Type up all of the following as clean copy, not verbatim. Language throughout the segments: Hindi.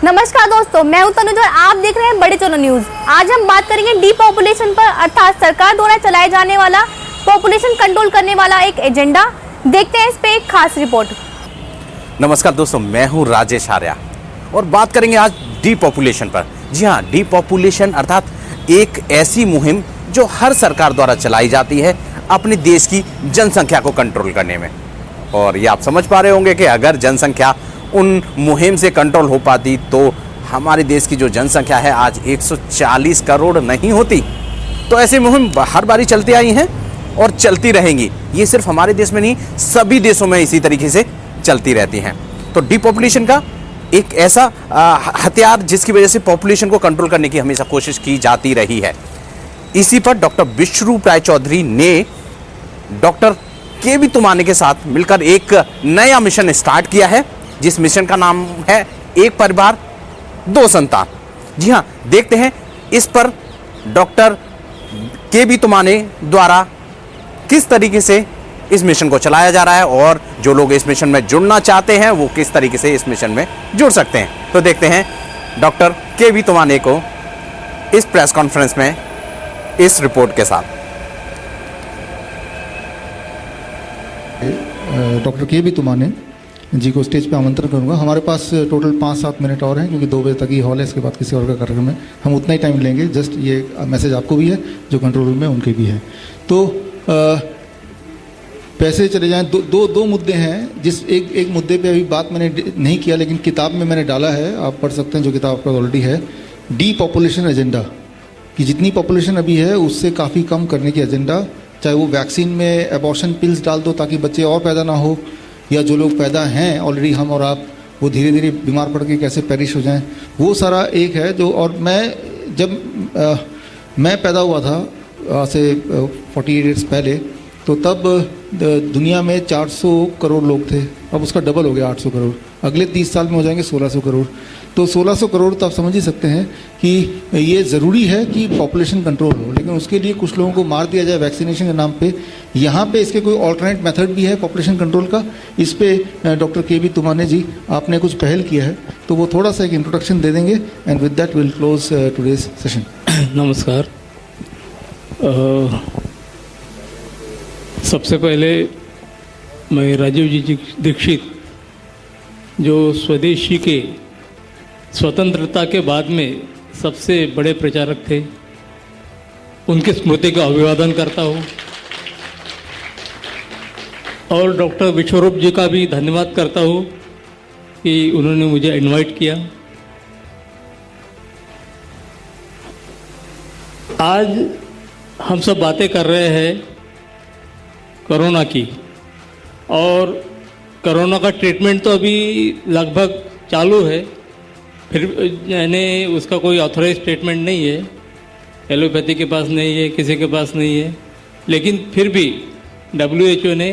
नमस्कार दोस्तों, मैं हूं तनुज और आप देख रहे हैं बड़े चलो न्यूज। आज हम बात करेंगे डीपॉपुलेशन पर, अर्थात सरकार द्वारा चलाए जाने वाला पॉपुलेशन कंट्रोल करने वाला एक एजेंडा। देखते हैं इस पे एक खास रिपोर्ट। नमस्कार दोस्तों, मैं हूं राजेश आर्या और बात करेंगे आज डीपॉपुलेशन पर। जी हाँ, डीपॉपुलेशन अर्थात एक ऐसी मुहिम जो हर सरकार द्वारा चलाई जाती है अपने देश की जनसंख्या को कंट्रोल करने में। और ये आप समझ पा रहे होंगे कि अगर जनसंख्या उन मुहिम से कंट्रोल हो पाती तो हमारे देश की जो जनसंख्या है आज 140 करोड़ नहीं होती। तो ऐसी मुहिम हर बारी चलती आई हैं और चलती रहेंगी। ये सिर्फ हमारे देश में नहीं, सभी देशों में इसी तरीके से चलती रहती हैं। तो डीपॉपुलेशन का एक ऐसा हथियार जिसकी वजह से पॉपुलेशन को कंट्रोल करने की हमेशा कोशिश की जाती रही है। इसी पर डॉक्टर विश्वरूप राय चौधरी ने डॉक्टर के.वी. तुमाने के साथ मिलकर एक नया मिशन स्टार्ट किया है, जिस मिशन का नाम है एक परिवार दो संतान। जी हाँ, देखते हैं इस पर डॉक्टर के.वी. तुमाने द्वारा किस तरीके से इस मिशन को चलाया जा रहा है और जो लोग इस मिशन में जुड़ना चाहते हैं वो किस तरीके से इस मिशन में जुड़ सकते हैं। तो देखते हैं डॉक्टर के.वी. तुमाने को इस प्रेस कॉन्फ्रेंस में इस रिपोर्ट के साथ। Doctor KV. तुमाने जी को स्टेज पे आमंत्रण करूंगा। हमारे पास टोटल 5-7 मिनट और हैं क्योंकि 2 बजे तक ही हॉल है, इसके बाद किसी और का कार्यक्रम है। हम उतना ही टाइम लेंगे। जस्ट ये मैसेज आपको भी है, जो कंट्रोल रूम में उनके भी है। तो पैसे चले जाएं। दो मुद्दे हैं। जिस एक मुद्दे पे अभी बात मैंने नहीं किया, लेकिन किताब में मैंने डाला है, आप पढ़ सकते हैं, जो किताब आपका ऑलरेडी है। डीपॉपुलेशन एजेंडा कि जितनी पॉपुलेशन अभी है उससे काफ़ी कम करने की एजेंडा। चाहे वो वैक्सीन में एबॉर्शन पिल्स डाल दो ताकि बच्चे और पैदा ना हो, या जो लोग पैदा हैं ऑलरेडी, हम और आप, वो धीरे धीरे बीमार पड़ के कैसे पेरिश हो जाएं, वो सारा एक है। जो और मैं पैदा हुआ था से 48 ईयर्स पहले, तो तब दुनिया में 400 करोड़ लोग थे। अब उसका डबल हो गया 800 करोड़। अगले 30 साल में हो जाएंगे 1600 करोड़। तो 1600 करोड़ तो आप समझ ही सकते हैं कि ये ज़रूरी है कि पॉपुलेशन कंट्रोल हो, लेकिन उसके लिए कुछ लोगों को मार दिया जाए वैक्सीनेशन के नाम पे। यहाँ पे इसके कोई ऑल्टरनेट मेथड भी है पॉपुलेशन कंट्रोल का। इस पे डॉक्टर के.वी. तुमाने जी, आपने कुछ पहल किया है, तो वो थोड़ा सा एक इंट्रोडक्शन दे देंगे and with that will close today's session. नमस्कार। सबसे पहले मैं राजीव जी दीक्षित, जो स्वदेशी के स्वतंत्रता के बाद में सबसे बड़े प्रचारक थे, उनकी स्मृति का अभिवादन करता हूँ। और डॉक्टर विश्वरूप जी का भी धन्यवाद करता हूँ कि उन्होंने मुझे इनवाइट किया। आज हम सब बातें कर रहे हैं कोरोना की, और कोरोना का ट्रीटमेंट तो अभी लगभग चालू है। फिर यानी उसका कोई ऑथराइज ट्रीटमेंट नहीं है, एलोपैथी के पास नहीं है, किसी के पास नहीं है। लेकिन फिर भी WHO ने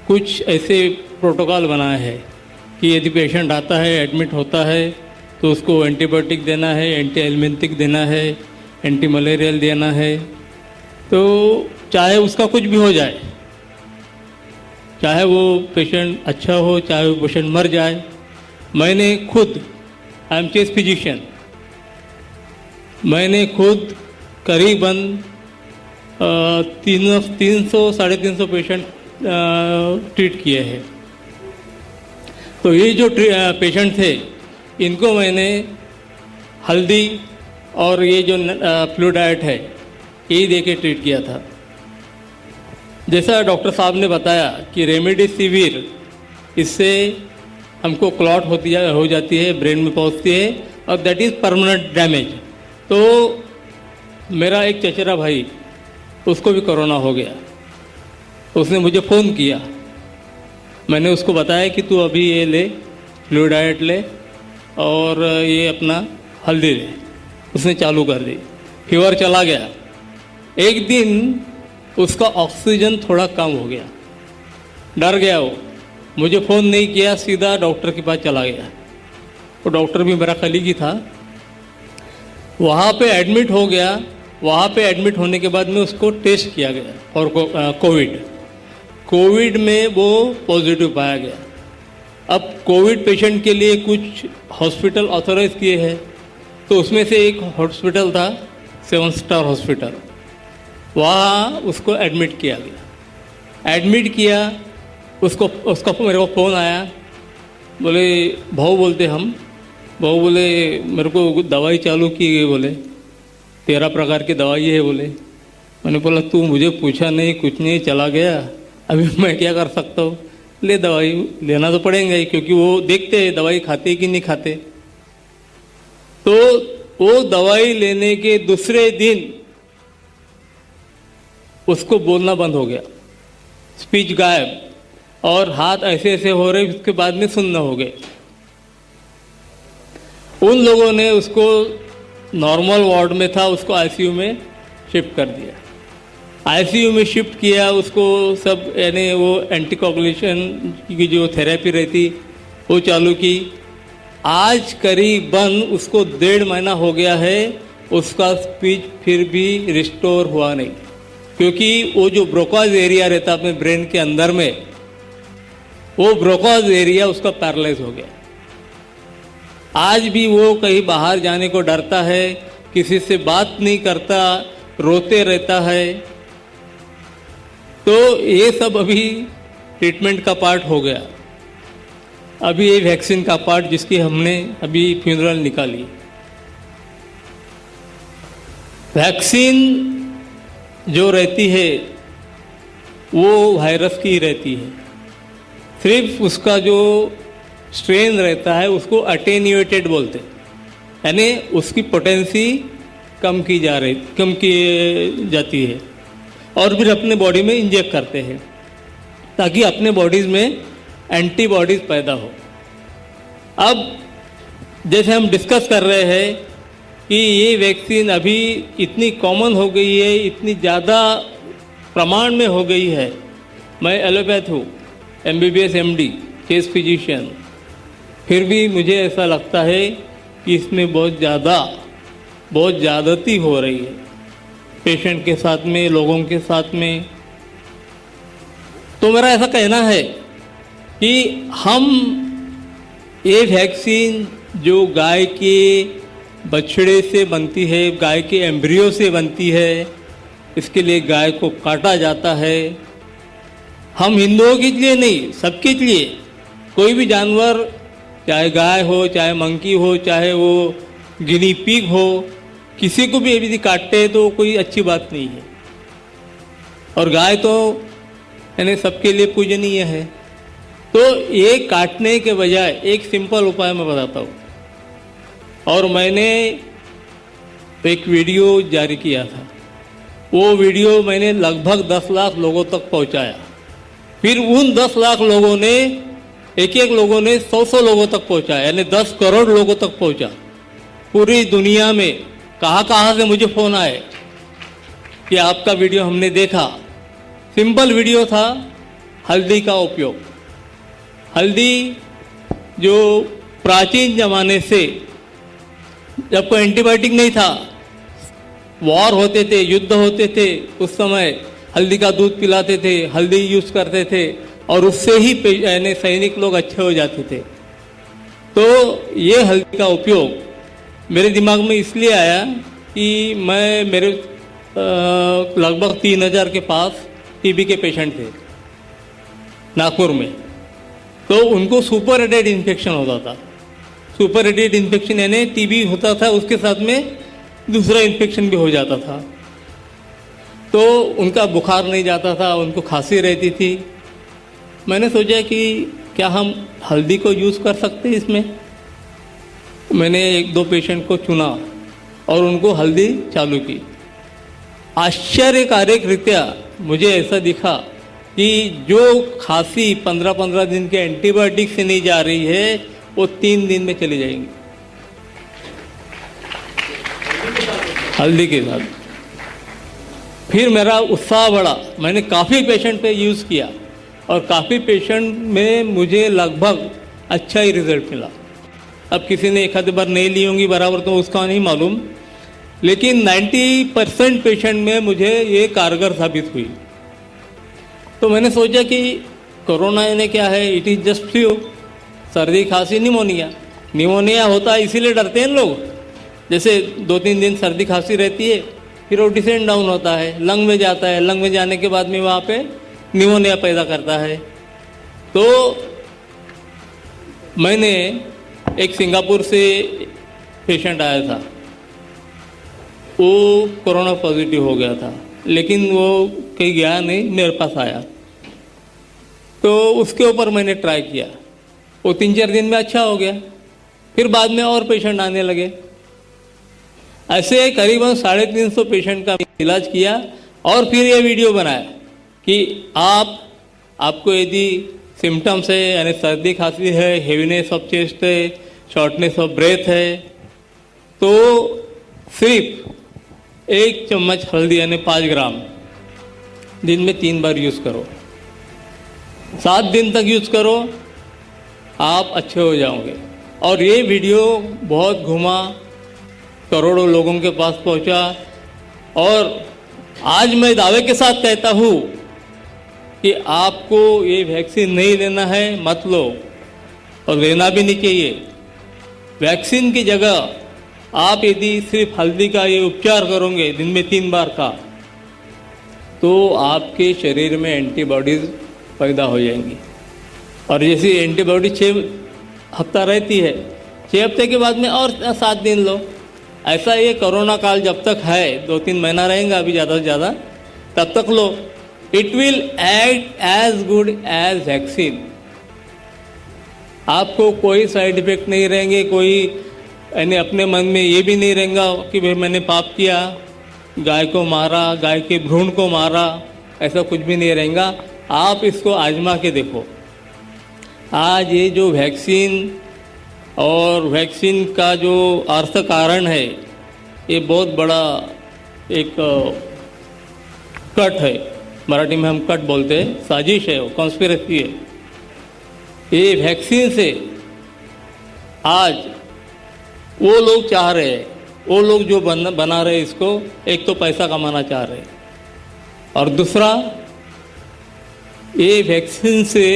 कुछ ऐसे प्रोटोकॉल बनाए हैं कि यदि पेशेंट आता है, एडमिट होता है, तो उसको एंटीबायोटिक देना है, एंटी एलमेंथिक देना है, एंटी मलेरियल देना है। तो चाहे उसका कुछ भी हो जाए, चाहे वो पेशेंट अच्छा हो, चाहे वो पेशेंट मर जाए, मैंने खुद, आई एम चीफ फिजिशियन, मैंने खुद करीबन 300-350 पेशेंट ट्रीट किए हैं। तो ये जो पेशेंट थे, इनको मैंने हल्दी और ये जो फ्लूइडाइट है, यही दे के ट्रीट किया था। जैसा डॉक्टर साहब ने बताया कि रेमडेसिविर, इससे हमको क्लॉट हो जाती है, ब्रेन में पहुंचती है, और दैट इज़ परमानेंट डैमेज। तो मेरा एक चचेरा भाई, उसको भी कोरोना हो गया। उसने मुझे फ़ोन किया, मैंने उसको बताया कि तू अभी ये ले, फ्लूइडाइट ले और ये अपना हल्दी ले। उसने चालू कर दी, फीवर चला गया। एक दिन उसका ऑक्सीजन थोड़ा कम हो गया, डर गया वो, मुझे फ़ोन नहीं किया, सीधा डॉक्टर के पास चला गया। वो डॉक्टर भी मेरा कलीग ही था। वहाँ पे एडमिट हो गया। वहाँ पे एडमिट होने के बाद में उसको टेस्ट किया गया और कोविड में वो पॉजिटिव पाया गया। अब कोविड पेशेंट के लिए कुछ हॉस्पिटल ऑथराइज किए हैं, तो उसमें से एक हॉस्पिटल था 7 स्टार हॉस्पिटल, वहाँ उसको एडमिट किया गया। एडमिट किया, उसका मेरे को फ़ोन आया, बोले भाऊ बोलते हम, भाऊ बोले मेरे को दवाई चालू की गई, बोले 13 प्रकार की दवाई है बोले। मैंने बोला तू मुझे पूछा नहीं, कुछ नहीं, चला गया, अभी मैं क्या कर सकता हूँ, ले दवाई लेना तो पड़ेगा ही, क्योंकि वो देखते हैं दवाई खाते कि नहीं खाते। तो वो दवाई लेने के दूसरे दिन उसको बोलना बंद हो गया, स्पीच गायब, और हाथ ऐसे ऐसे हो रहे, उसके बाद में सुनना हो गए। उन लोगों ने उसको नॉर्मल वार्ड में था, उसको आईसीयू में शिफ्ट कर दिया। आईसीयू में शिफ्ट किया उसको, सब यानी वो एंटीकोगुलेशन की जो थेरेपी रहती वो चालू की। आज करीबन उसको 1.5 महीना हो गया है, उसका स्पीच फिर भी रिस्टोर हुआ नहीं, क्योंकि वो जो ब्रोकाज एरिया रहता अपने ब्रेन के अंदर में, वो ब्रोकाज एरिया उसका पैरालाइज हो गया। आज भी वो कहीं बाहर जाने को डरता है, किसी से बात नहीं करता, रोते रहता है। तो ये सब अभी ट्रीटमेंट का पार्ट हो गया। अभी ये वैक्सीन का पार्ट जिसकी हमने अभी फ्यूनरल निकाली। वैक्सीन जो रहती है वो वायरस की रहती है, सिर्फ उसका जो स्ट्रेन रहता है उसको अटेन्यूएटेड बोलते हैं, यानी उसकी पोटेंसी कम की जाती है, और फिर अपने बॉडी में इंजेक्ट करते हैं ताकि अपने बॉडीज़ में एंटीबॉडीज़ पैदा हो। अब जैसे हम डिस्कस कर रहे हैं कि ये वैक्सीन अभी इतनी कॉमन हो गई है, इतनी ज़्यादा प्रमाण में हो गई है। मैं एलोपैथ हूँ, MBBS MD, चेस्ट फिजिशियन, फिर भी मुझे ऐसा लगता है कि इसमें बहुत ज़्यादती हो रही है पेशेंट के साथ में, लोगों के साथ में। तो मेरा ऐसा कहना है कि हम ये वैक्सीन जो गाय के बछड़े से बनती है, गाय के एम्ब्रियो से बनती है, इसके लिए गाय को काटा जाता है। हम हिंदुओं के लिए नहीं, सबके लिए, कोई भी जानवर, चाहे गाय हो, चाहे मंकी हो, चाहे वो गिनी पिग हो, किसी को भी यदि काटते हैं तो कोई अच्छी बात नहीं है। और गाय तो यानी सबके लिए पूजनीय है। तो ये काटने के बजाय एक सिंपल उपाय मैं बताता हूँ, और मैंने एक वीडियो जारी किया था। वो वीडियो मैंने लगभग 10 लाख लोगों तक पहुँचाया। फिर उन 10 लाख लोगों ने एक लोगों ने 100 लोगों तक पहुँचाया, यानी 10 करोड़ लोगों तक पहुँचा। पूरी दुनिया में कहाँ से मुझे फ़ोन आए कि आपका वीडियो हमने देखा। सिंपल वीडियो था हल्दी का उपयोग। हल्दी जो प्राचीन ज़माने से, जब कोई एंटीबायोटिक नहीं था, वॉर होते थे, युद्ध होते थे, उस समय हल्दी का दूध पिलाते थे, हल्दी यूज़ करते थे, और उससे ही यानी सैनिक लोग अच्छे हो जाते थे। तो ये हल्दी का उपयोग मेरे दिमाग में इसलिए आया कि मेरे लगभग 3000 के पास टीबी के पेशेंट थे नागपुर में। तो उनको सुपर एडेड इन्फेक्शन होता था। सुपर एडेड इन्फेक्शन यानी टीबी होता था, उसके साथ में दूसरा इन्फेक्शन भी हो जाता था। तो उनका बुखार नहीं जाता था, उनको खांसी रहती थी। मैंने सोचा कि क्या हम हल्दी को यूज़ कर सकते हैं इसमें। मैंने 1-2 पेशेंट को चुना और उनको हल्दी चालू की। आश्चर्यकारक रीत्या मुझे ऐसा दिखा कि जो खांसी 15-15 दिन के एंटीबायोटिक से नहीं जा रही है, वो 3 दिन में चली जाएंगी हल्दी के साथ। फिर मेरा उत्साह बढ़ा, मैंने काफ़ी पेशेंट पे यूज़ किया और काफ़ी पेशेंट में मुझे लगभग अच्छा ही रिजल्ट मिला। अब किसी ने एक आध बार नहीं ली होंगी बराबर, तो उसका नहीं मालूम, लेकिन 90% पेशेंट में मुझे ये कारगर साबित हुई। तो मैंने सोचा कि कोरोना यानी क्या है, इट इज़ जस्ट फ्लू, सर्दी खांसी निमोनिया होता है, इसीलिए डरते हैं लोग। जैसे 2-3 दिन सर्दी खांसी रहती है, फिर वो डिसेंड डाउन होता है, लंग में जाता है, लंग में जाने के बाद में वहाँ पे निमोनिया पैदा करता है। तो मैंने एक सिंगापुर से पेशेंट आया था, वो कोरोना पॉजिटिव हो गया था, लेकिन वो कहीं गया नहीं, मेरे पास आया। तो उसके ऊपर मैंने ट्राई किया, वो 3-4 दिन में अच्छा हो गया। फिर बाद में और पेशेंट आने लगे। ऐसे करीबन 350 पेशेंट का इलाज किया और फिर ये वीडियो बनाया कि आपको यदि सिम्टम्स है, यानी सर्दी खांसी है, हेवीनेस ऑफ चेस्ट है, शॉर्टनेस ऑफ ब्रेथ है, तो सिर्फ 1 चम्मच हल्दी यानी 5 ग्राम दिन में 3 बार यूज़ करो, 7 दिन तक यूज़ करो, आप अच्छे हो जाओगे। और ये वीडियो बहुत घुमा, करोड़ों लोगों के पास पहुंचा। और आज मैं दावे के साथ कहता हूँ कि आपको ये वैक्सीन नहीं लेना है, मत लो, और लेना भी नहीं चाहिए। वैक्सीन की जगह आप यदि सिर्फ हल्दी का ये उपचार करोगे दिन में 3 बार का, तो आपके शरीर में एंटीबॉडीज़ पैदा हो जाएंगी। और जैसी एंटीबॉडी 6 हफ्ता रहती है, 6 हफ्ते के बाद में और 7 दिन लो। ऐसा ये कोरोना काल जब तक है, 2-3 महीना रहेगा अभी ज़्यादा से ज़्यादा, तब तक लो। It will act as good as vaccine. आपको कोई साइड इफेक्ट नहीं रहेंगे, कोई यानी अपने मन में ये भी नहीं रहेगा कि भाई मैंने पाप किया, गाय को मारा, गाय के भ्रूण को मारा, ऐसा कुछ भी नहीं रहेगा। आप इसको आजमा के देखो। आज ये जो वैक्सीन और वैक्सीन का जो अर्थ कारण है, ये बहुत बड़ा एक कट है, मराठी में हम कट बोलते हैं, साजिश है, वो कॉन्स्पिरेसी है। ये वैक्सीन से आज वो लोग चाह रहे हैं, वो लोग जो बना रहे इसको, एक तो पैसा कमाना चाह रहे हैं, और दूसरा ये वैक्सीन से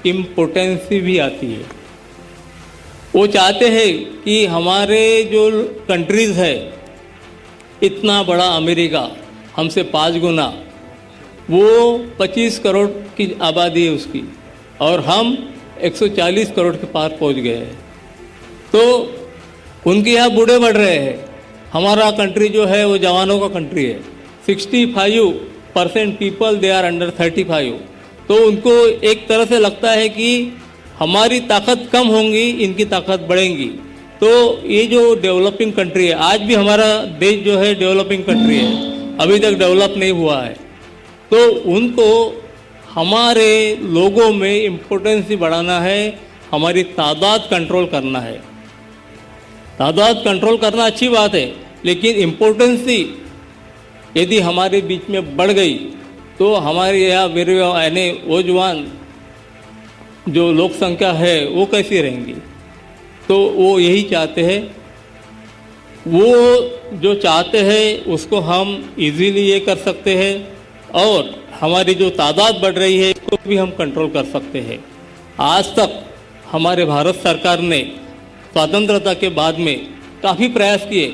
इम्पोर्टेंसी भी आती है। वो चाहते हैं कि हमारे जो कंट्रीज़ है, इतना बड़ा अमेरिका हमसे 5 गुना, वो 25 करोड़ की आबादी है उसकी, और हम 140 करोड़ के पार पहुंच गए हैं। तो उनके यहाँ बूढ़े बढ़ रहे हैं, हमारा कंट्री जो है वो जवानों का कंट्री है। 65% पीपल दे आर अंडर 35। तो उनको एक तरह से लगता है कि हमारी ताकत कम होंगी, इनकी ताकत बढ़ेंगी। तो ये जो डेवलपिंग कंट्री है, आज भी हमारा देश जो है डेवलपिंग कंट्री है, अभी तक डेवलप नहीं हुआ है, तो उनको हमारे लोगों में इम्पोर्टेंस बढ़ाना है, हमारी तादाद कंट्रोल करना है। तादाद कंट्रोल करना अच्छी बात है, लेकिन इम्पोर्टेंसी यदि हमारे बीच में बढ़ गई तो हमारे यहाँ यानी वो जवान जो लोक संख्या है वो कैसी रहेंगी। तो वो यही चाहते हैं, वो जो चाहते हैं उसको हम इजीली ये कर सकते हैं, और हमारी जो तादाद बढ़ रही है इसको भी हम कंट्रोल कर सकते हैं। आज तक हमारे भारत सरकार ने स्वतंत्रता के बाद में काफ़ी प्रयास किए,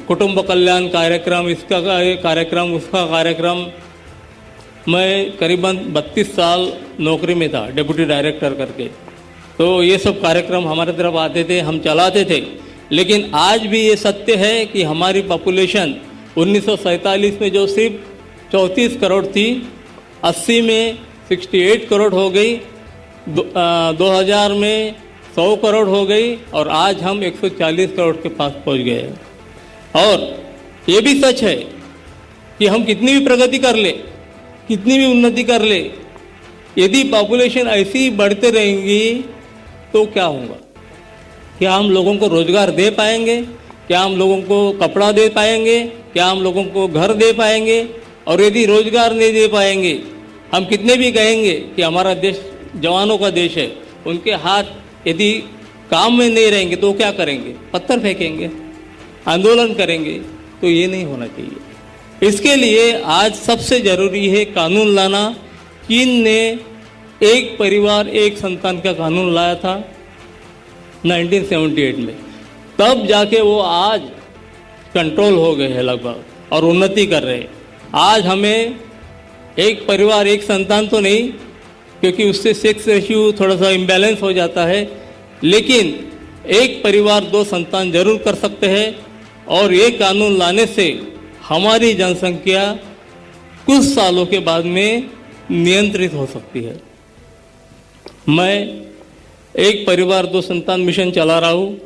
कुटुंब कल्याण कार्यक्रम, इसका कार्यक्रम, उसका कार्यक्रम। मैं करीबन 32 साल नौकरी में था, डिप्टी डायरेक्टर करके, तो ये सब कार्यक्रम हमारे तरफ आते थे, हम चलाते थे। लेकिन आज भी ये सत्य है कि हमारी पॉपुलेशन 1947 में जो सिर्फ 34 करोड़ थी, 80 में 68 करोड़ हो गई, 2000 में 100 करोड़ हो गई, और आज हम 140 करोड़ के पास पहुंच गए हैं। और ये भी सच है कि हम कितनी भी प्रगति कर ले, कितनी भी उन्नति कर ले, यदि पॉपुलेशन ऐसी ही बढ़ते रहेंगी तो क्या होगा? क्या हम लोगों को रोजगार दे पाएंगे? क्या हम लोगों को कपड़ा दे पाएंगे? क्या हम लोगों को घर दे पाएंगे? और यदि रोजगार नहीं दे पाएंगे, हम कितने भी कहेंगे कि हमारा देश जवानों का देश है, उनके हाथ यदि काम में नहीं रहेंगे तो क्या करेंगे? पत्थर फेंकेंगे, आंदोलन करेंगे। तो ये नहीं होना चाहिए। इसके लिए आज सबसे ज़रूरी है कानून लाना। चीन ने एक परिवार एक संतान का कानून लाया था 1978 में, तब जाके वो आज कंट्रोल हो गए हैं लगभग और उन्नति कर रहे हैं। आज हमें एक परिवार एक संतान तो नहीं, क्योंकि उससे सेक्स रेशियो थोड़ा सा इम्बैलेंस हो जाता है, लेकिन एक परिवार दो संतान जरूर कर सकते हैं। और ये कानून लाने से हमारी जनसंख्या कुछ सालों के बाद में नियंत्रित हो सकती है। मैं एक परिवार दो संतान मिशन चला रहा हूँ,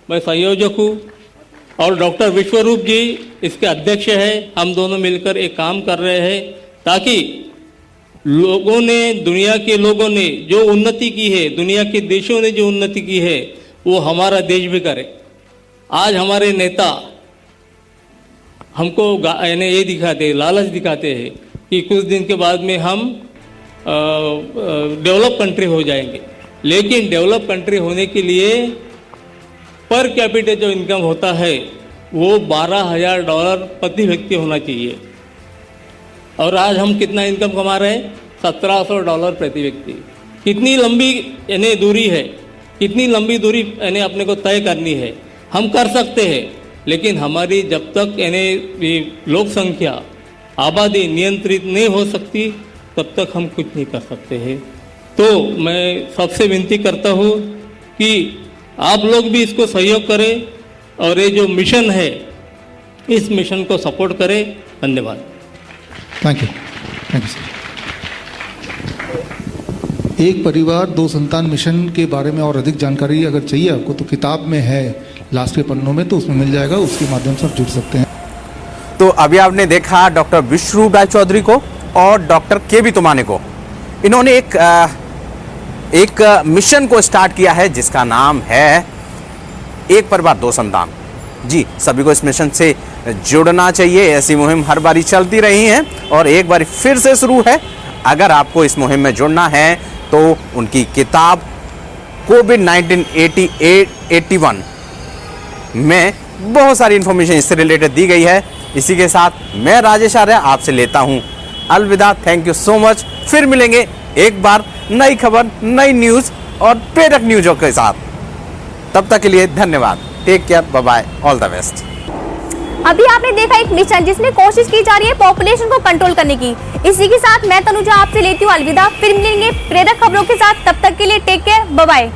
मैं संयोजक हूँ और डॉक्टर विश्वरूप जी इसके अध्यक्ष हैं। हम दोनों मिलकर एक काम कर रहे हैं ताकि लोगों ने, दुनिया के लोगों ने जो उन्नति की है, दुनिया के देशों ने जो उन्नति की है, वो हमारा देश भी करे। आज हमारे नेता हमको यानी ये दिखाते हैं, लालच दिखाते हैं कि कुछ दिन के बाद में हम डेवलप कंट्री हो जाएंगे, लेकिन डेवलप कंट्री होने के लिए पर कैपिटा जो इनकम होता है वो $12,000 प्रति व्यक्ति होना चाहिए। और आज हम कितना इनकम कमा रहे हैं? $1,700 प्रति व्यक्ति। कितनी लंबी यानी दूरी है, कितनी लंबी दूरी यानी अपने को तय करनी है, हम कर सकते हैं, लेकिन हमारी जब तक यानी लोक संख्या, आबादी नियंत्रित नहीं हो सकती, तब तक हम कुछ नहीं कर सकते हैं। तो मैं सबसे विनती करता हूँ कि आप लोग भी इसको सहयोग करें और ये जो मिशन है, इस मिशन को सपोर्ट करें। धन्यवाद। Thank you sir. एक परिवार दो संतान मिशन के बारे में और अधिक जानकारी अगर चाहिए आपको तो किताब में है, लास्ट के पन्नों में, तो उसमें मिल जाएगा, उसके माध्यम से आप जुड़ सकते हैं। तो अभी आपने देखा डॉक्टर विश्वरूप राय चौधरी को और डॉक्टर के.बी. तुमाने को। इन्होंने एक मिशन को स्टार्ट किया है जिसका नाम है एक परिवार दो संतान। जी, सभी को इस मिशन से जुड़ना चाहिए। ऐसी मुहिम हर बारी चलती रही है और एक बार फिर से शुरू है। अगर आपको इस मुहिम में जुड़ना है तो उनकी किताब कोविड-19 81 में बहुत सारी इंफॉर्मेशन इससे रिलेटेड दी गई है। इसी के साथ मैं राजेश आर्य आपसे लेता हूं अलविदा। Thank you so much. फिर मिलेंगे एक बार नई खबर, नई न्यूज़ और प्रेरक न्यूज़ों के साथ। तब तक के लिए धन्यवाद। Take care, bye bye, all the best. अभी आपने देखा एक मिशन जिसमें कोशिश की जा रही है पॉपुलेशन को कंट्रोल करने की। इसी के साथ मैं तनुजा आपसे लेती हूँ अलविदा। फिर मिलेंगे प्रेरक खबरों के साथ। तब तक के लिए टेक केयर, बाय बाय।